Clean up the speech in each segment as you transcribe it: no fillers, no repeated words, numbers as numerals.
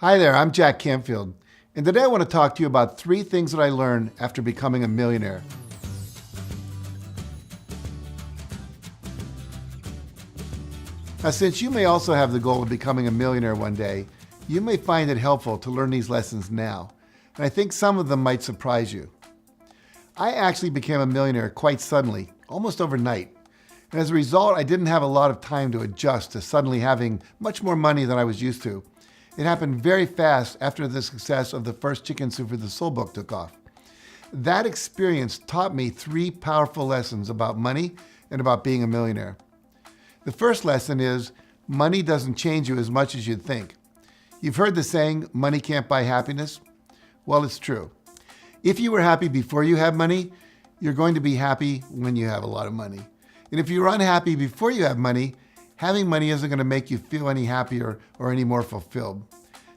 Hi there, I'm Jack Canfield, and today I want to talk to you about 3 things that I learned after becoming a millionaire. Now, since you may also have the goal of becoming a millionaire one day, you may find it helpful to learn these lessons now, and I think some of them might surprise you. I actually became a millionaire quite suddenly, almost overnight, and as a result, I didn't have a lot of time to adjust to suddenly having much more money than I was used to. It happened very fast after the success of the first Chicken Soup for the Soul book took off. That experience taught me 3 powerful lessons about money and about being a millionaire. The first lesson is money doesn't change you as much as you'd think. You've heard the saying, money can't buy happiness? Well, it's true. If you were happy before you had money, you're going to be happy when you have a lot of money. And if you're unhappy before you have money, having money isn't going to make you feel any happier or any more fulfilled.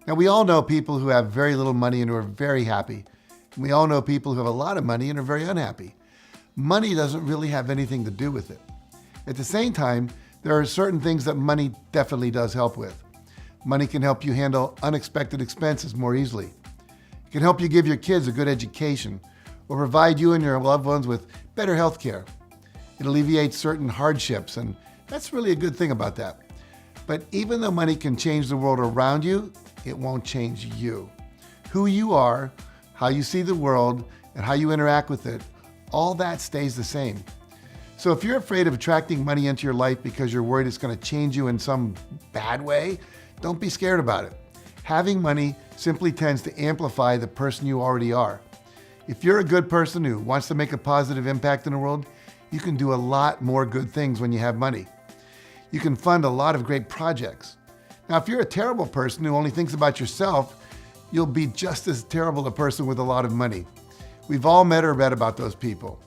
Now, we all know people who have very little money and who are very happy. And we all know people who have a lot of money and are very unhappy. Money doesn't really have anything to do with it. At the same time, there are certain things that money definitely does help with. Money can help you handle unexpected expenses more easily. It can help you give your kids a good education or provide you and your loved ones with better health care. It alleviates certain hardships, and that's really a good thing about that. But even though money can change the world around you, it won't change you. Who you are, how you see the world, and how you interact with it, all that stays the same. So if you're afraid of attracting money into your life because you're worried it's going to change you in some bad way, don't be scared about it. Having money simply tends to amplify the person you already are. If you're a good person who wants to make a positive impact in the world, you can do a lot more good things when you have money. You can fund a lot of great projects. Now, if you're a terrible person who only thinks about yourself, you'll be just as terrible a person with a lot of money. We've all met or read about those people.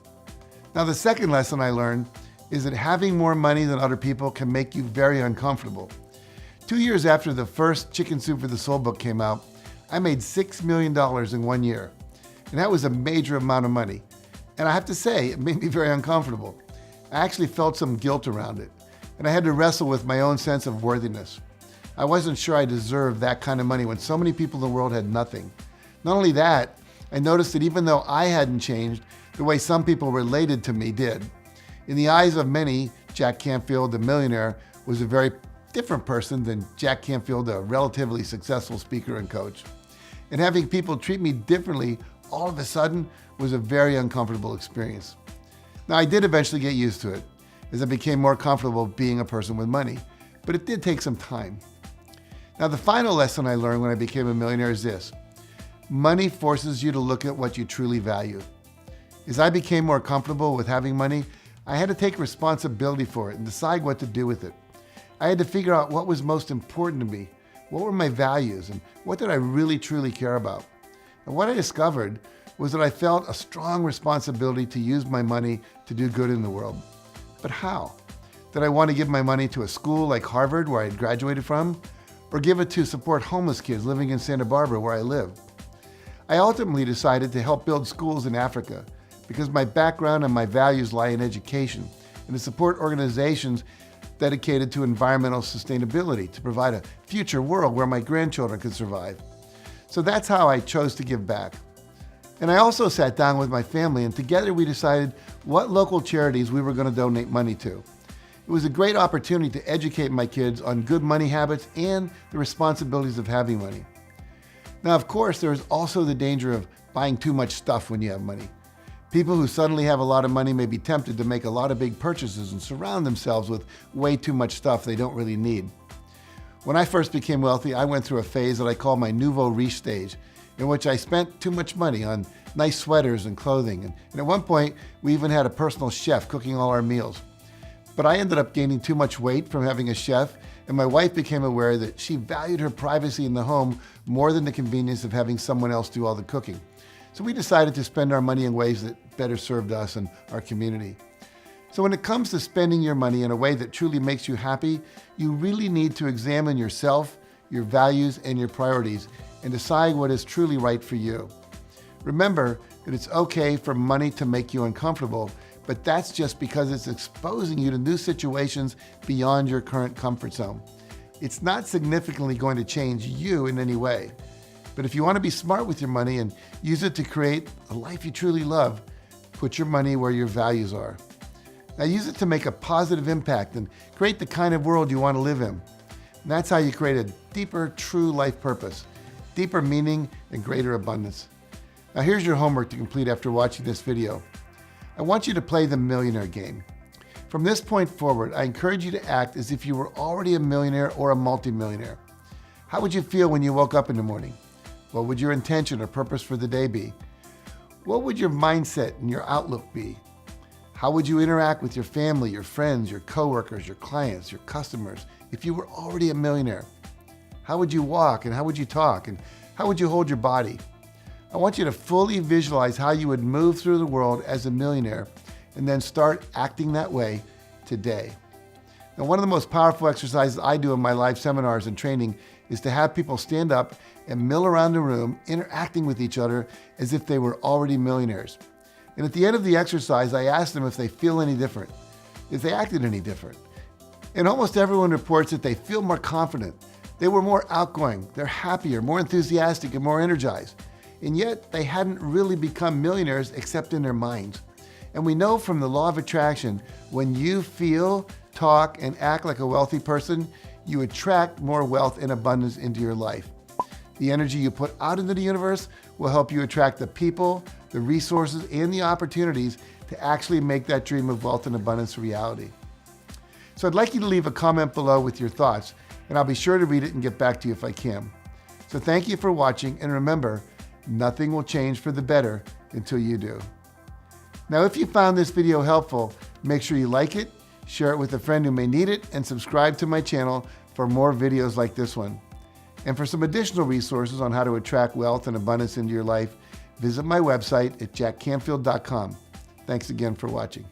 Now, the second lesson I learned is that having more money than other people can make you very uncomfortable. 2 years after the first Chicken Soup for the Soul book came out, I made $6 million in 1 year. And that was a major amount of money. And I have to say, it made me very uncomfortable. I actually felt some guilt around it. And I had to wrestle with my own sense of worthiness. I wasn't sure I deserved that kind of money when so many people in the world had nothing. Not only that, I noticed that even though I hadn't changed, the way some people related to me did. In the eyes of many, Jack Canfield, the millionaire, was a very different person than Jack Canfield, a relatively successful speaker and coach. And having people treat me differently all of a sudden was a very uncomfortable experience. Now, I did eventually get used to it as I became more comfortable being a person with money, but it did take some time. Now, the final lesson I learned when I became a millionaire is this: money forces you to look at what you truly value. As I became more comfortable with having money, I had to take responsibility for it and decide what to do with it. I had to figure out what was most important to me, what were my values, and what did I really truly care about. And what I discovered was that I felt a strong responsibility to use my money to do good in the world. But how? Did I want to give my money to a school like Harvard, where I had graduated from, or give it to support homeless kids living in Santa Barbara, where I live? I ultimately decided to help build schools in Africa because my background and my values lie in education and to support organizations dedicated to environmental sustainability to provide a future world where my grandchildren could survive. So that's how I chose to give back. And I also sat down with my family, and together we decided what local charities we were going to donate money to. It was a great opportunity to educate my kids on good money habits and the responsibilities of having money. Now, of course, there is also the danger of buying too much stuff when you have money. People who suddenly have a lot of money may be tempted to make a lot of big purchases and surround themselves with way too much stuff they don't really need. When I first became wealthy, I went through a phase that I call my nouveau riche stage, in which I spent too much money on nice sweaters and clothing. And at one point, we even had a personal chef cooking all our meals. But I ended up gaining too much weight from having a chef, and my wife became aware that she valued her privacy in the home more than the convenience of having someone else do all the cooking. So we decided to spend our money in ways that better served us and our community. So when it comes to spending your money in a way that truly makes you happy, you really need to examine yourself, your values, and your priorities, and decide what is truly right for you. Remember that it's okay for money to make you uncomfortable, but that's just because it's exposing you to new situations beyond your current comfort zone. It's not significantly going to change you in any way. But if you want to be smart with your money and use it to create a life you truly love, put your money where your values are. Now use it to make a positive impact and create the kind of world you want to live in. And that's how you create a deeper, true life purpose, deeper meaning, and greater abundance. Now here's your homework to complete after watching this video. I want you to play the millionaire game. From this point forward, I encourage you to act as if you were already a millionaire or a multimillionaire. How would you feel when you woke up in the morning? What would your intention or purpose for the day be? What would your mindset and your outlook be? How would you interact with your family, your friends, your coworkers, your clients, your customers if you were already a millionaire? How would you walk and how would you talk and how would you hold your body? I want you to fully visualize how you would move through the world as a millionaire and then start acting that way today. Now, one of the most powerful exercises I do in my live seminars and training is to have people stand up and mill around the room, interacting with each other as if they were already millionaires. And at the end of the exercise, I ask them if they feel any different, if they acted any different. And almost everyone reports that they feel more confident. They were more outgoing, they're happier, more enthusiastic, and more energized. And yet they hadn't really become millionaires except in their minds. And we know from the law of attraction, when you feel, talk, and act like a wealthy person, you attract more wealth and abundance into your life. The energy you put out into the universe will help you attract the people, the resources, and the opportunities to actually make that dream of wealth and abundance a reality. So I'd like you to leave a comment below with your thoughts, and I'll be sure to read it and get back to you if I can. So thank you for watching, and remember, nothing will change for the better until you do. Now, if you found this video helpful, make sure you like it, share it with a friend who may need it, and subscribe to my channel for more videos like this one. And for some additional resources on how to attract wealth and abundance into your life, visit my website at jackcanfield.com. Thanks again for watching.